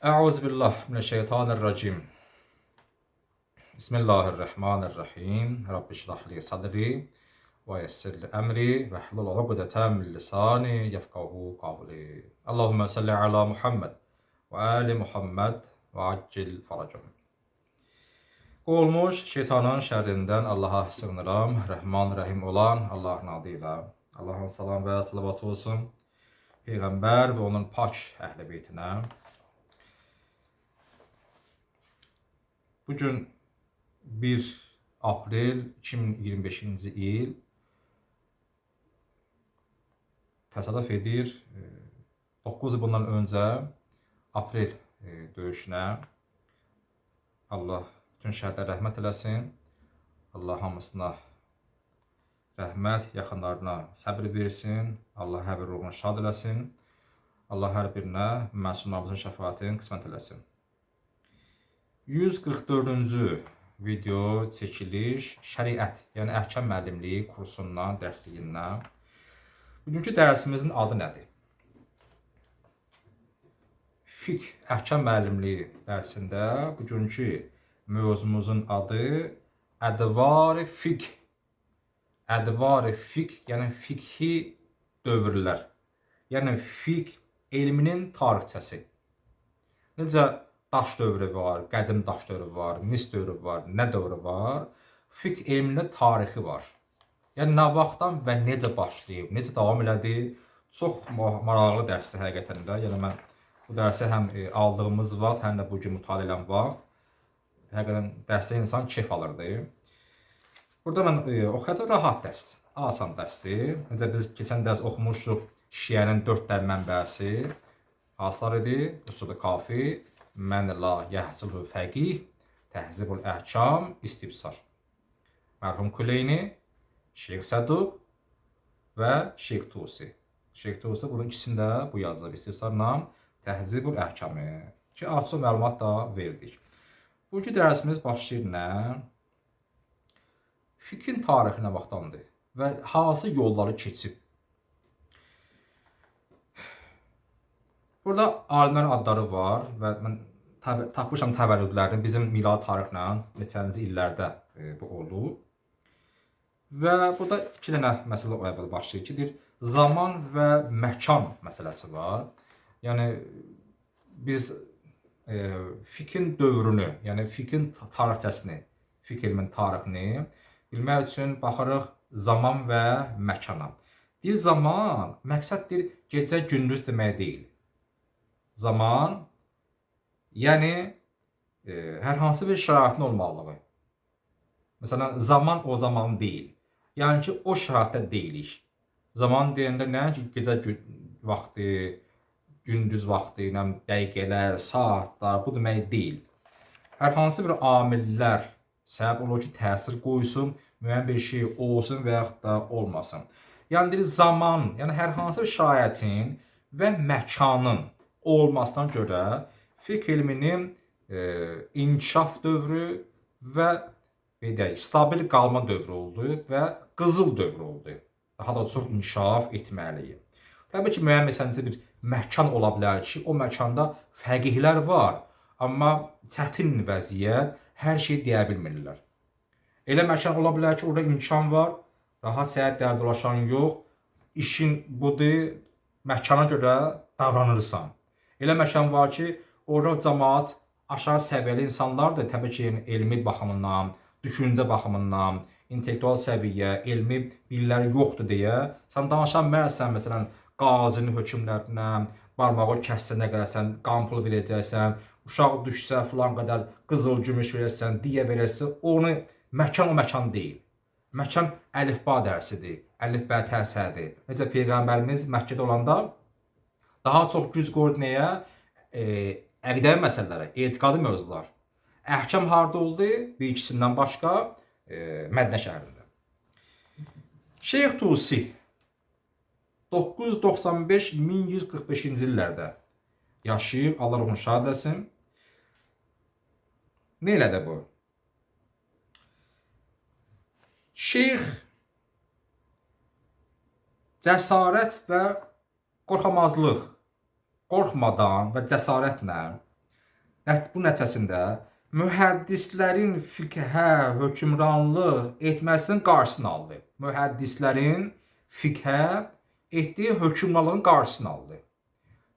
Euzubillahimineşşeytanirracim. Bismillahirrahmanirrahim. Rabbi şrah li sadri ve yessir li emri ve hlul ugdeten min lisani yefkahu kavli. Allahumme salli ala Muhammed ve ali Muhammed ve accil faracım. Olmuş şeytanın şerrinden Allah'a sığınıram. Rahman Rahim olan Allah'ın adıyla. Allah'ın salam ve salavat olsun Peygamber ve onun pak əhl-i beytine. Bugün 1 Aprel 2025-ci il təsadüf edir 9 il bundan öncə Aprel döyüşünə. Allah bütün şəhidlərə rəhmət eləsin. Allah hamısına rəhmət, yaxınlarına səbr versin. Allah hər bir ruhunu şad eləsin. Allah hər birinə məsumlarımızın şəfaətini qismət eləsin. 144-cü video çəkiliş şəriət, yəni əhkam müəllimliyi kursundan, dərsliyindən. Bugünkü dərsimizin adı nədir? Fiqh, əhkam müəllimliyi dərsində bugünkü mövzumuzun adı ədvar-ı fiqh. Ədvar-ı fiqh, yəni fiqhi dövrlər. Yəni fiqh elminin tarixçəsi. Necə daş dövrü var, qədim daş dövrü var, mis dövrü var, nə dövrü var? Fiqh elmində tarixi var. Yəni nə vaxtdan və necə başlayıb, necə davam elədi? Çox maraqlı dərsdir həqiqətən də. Yəni mən bu dərsi həm aldığımız vaxt, həm də bugün mütaliə edən vaxt həqiqətən dərsdə insan keyf alırdı. Burada mən oxuyacaq rahat dərs, asan dərsdir. Necə biz keçən dərs oxumuşduq Şiənin 4 dərr mənbəsi. Hansılar idi? Usul-u Kafi, Mən la yəhsulhu fəqih, Təhzibul əhkam, İstibsar. Mərhum Küleyni, Şeyx Səduq və Şeyx Tusi. Şeyx Tusi bunun ikisində bu yazılıb İstibsarla Təhzibul əhkamı. Ki, açıq məlumat da verdik. Bugünkü dərsimiz başlayır nə? Fiqhin tarixi nə vaxtdandır və hansı yolları keçib? Burada alimlərin adları var və mən tapmışam təvəllüdlərini bizim miladi tarixlə neçənci illərdə bu olub. Və burada iki dənə məsələ o əvvəl başlayır ki, zaman və məkan məsələsi var. Yəni biz fiqhin dövrünü, yəni fiqhin tarixçəsini, fiqh elminin tarixini bilmək üçün baxırıq zaman və məkana. Deyir zaman, məqsəd deyir gecə gündüz demək deyil. Zaman, yəni hər hansı bir şəraitin olmalığı. Məsələn, zaman o zaman deyil. Yəni ki, o şəraitdə deyilik. Zaman deyəndə nə ki, gecə vaxtı, gündüz vaxtı, dəqiqələr, saatlar, bu demək deyil. Hər hansı bir amillər səbəb olur ki, təsir qoysun, müəyyən bir şey olsun və yaxud da olmasın. Yəni deyir, zaman, yəni hər hansı bir şəraitin və məkanın olmasına görə fiqh elminin inkişaf dövrü və stabil qalma dövrü oldu və qızıl dövrü oldu. Daha da çox inkişaf etməliyik. Təbii ki, müəyyən məsələncə bir məkan ola bilər ki, o məkanda fəqihlər var, amma çətin vəziyyət, hər şey deyə bilmirlər. Elə məkan ola bilər ki, orada imkan var, rahat səyahət dərd dolaşan yox, işin budur, məkana görə davranırsan. Elə məkan var ki, orada cəmaat aşağı səviyyəli insanlardır, təbii ki, elmi baxımından, düşüncə baxımından, intellektual səviyyə, elmi bilgiləri yoxdur deyə, sən danışa bilmərsən, məsələn, qazinin hökmlərinə, barmağı kəssə nə qədərsən, qan pulu verəcəksən, uşaq düşsə filan qədər qızıl gümüş verəsən, diyə verəsən, onu məkan o məkan deyil. Məkan əlifba dərsidir, əlifbə tərsədir. Necə Peyğəmbərimiz Məkkədə olanda daha çox güc qoydu nəyə? Əqidəvi məsələlərə, etiqadi mövzular. Əhkam harda oldu? Bir ikisindən başqa Mədinə şəhərində. Şeyx Tusi 995-1145-ci illərdə yaşayıb, Allah ruhunu şad etsin. Nə elədi bu? Şeyx cəsarət və qorxamazlıq, qorxmadan və cəsarətlə Bu nəticəsində mühəddislərin fiqhə hökmranlıq etməsinin qarşısını aldı. Mühəddislərin fiqhə etdiyi hökmranlığın qarşısını aldı.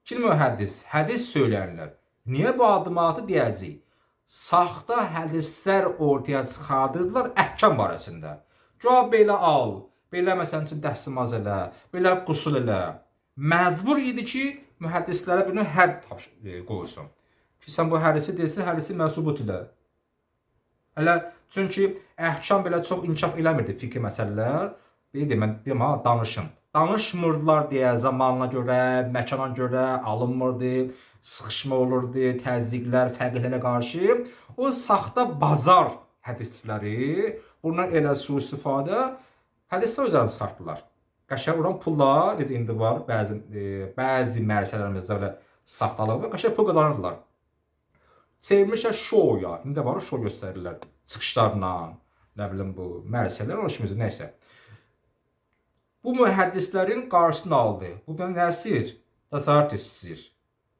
İkinci mühəddis, hədis söyləyənlər. Niyə bu adımı deyəcək? Saxta hədislər ortaya çıxardırdılar əhkam barəsində. Cavab belə al, belə məsələn üçün dəstəmaz elə, belə qusul elə. Məcbur idi ki, mühəddislərə bunu hədd qoysun. Ki, sən bu hədisi desin, hədisi məsubut elə. Hələ çünki əhkam belə çox inkişaf eləmirdi fiqhi məsələlər. Mən deyim, danışım. Danışmırdılar deyə zamanına görə, məkana görə alınmırdı, sıxışma olurdu, təzyiqlər, fəqihlərə qarşı. O saxta bazar hədisçiləri bundan elə sui-istifadə hədislər üzərinə çıxartdılar. Qəşəng olan pulla, indi var, bəzi mərsələrimizdə belə saxtalıq və qəşəng pul qazanırdılar. Çevirmişlər şouya, indi var, şou göstərirlər çıxışlarla, nə bilim bu mərsələr, o işimizdir, neysə. Bu mühəddislərin qarşısını aldı. Bu buna nə istəyir? Cəsarət istəyir.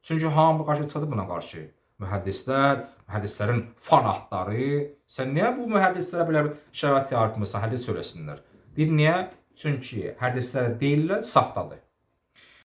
Çünki hamı qarşı çıxacaq buna qarşı. Mühəddislər, mühəddislərin fanatları. Sən niyə bu mühəddislərə belə şərait yaratmırsan, hədis söyləsinlər? Deyir, niyə? Çünki hədislər deyirlər, saxtadır.